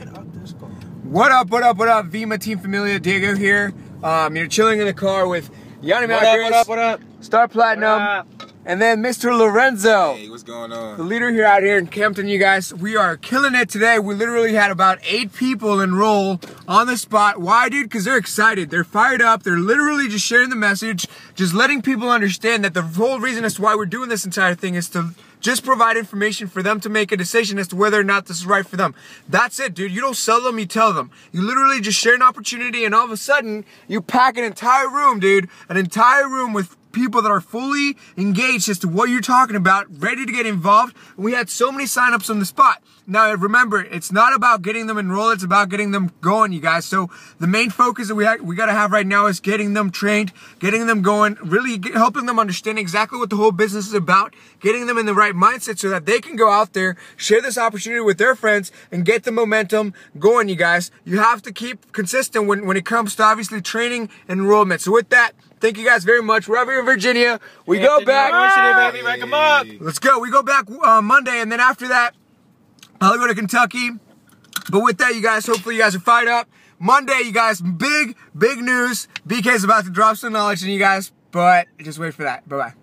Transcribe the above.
What up, what up, what up? Vima Team Familia, Diego here. You're chilling in the car with Yanni Macris, What up? Star Platinum, and then Mr. Lorenzo. Hey, what's going on? The leader here out here in Campton, you guys. We are killing it today. We literally had about 8 people enroll on the spot. Why, dude? Because they're excited. They're fired up. They're literally just sharing the message, just letting people understand that the whole reason as to why we're doing this entire thing is to just provide information for them to make a decision as to whether or not this is right for them. That's it, dude. You don't sell them, you tell them. You literally just share an opportunity, and all of a sudden, you pack an entire room, dude. An entire room with people that are fully engaged as to what you're talking about, ready to get involved. And we had so many signups on the spot. Now, remember, it's not about getting them enrolled, it's about getting them going, you guys. So the main focus that we got to have right now is getting them trained, getting them going, really helping them understand exactly what the whole business is about, getting them in the right mindset so that they can go out there, share this opportunity with their friends, and get the momentum going, you guys. You have to keep consistent when it comes to, obviously, training and enrollment. So with that, thank you guys very much. We're over here in Virginia. We go back. Baby, rank 'em up. Let's go. We go back Monday, and then after that, I'll go to Kentucky. But with that, you guys, hopefully you guys are fired up. Monday, you guys, big news. BK's about to drop some knowledge on you guys, but just wait for that. Bye-bye.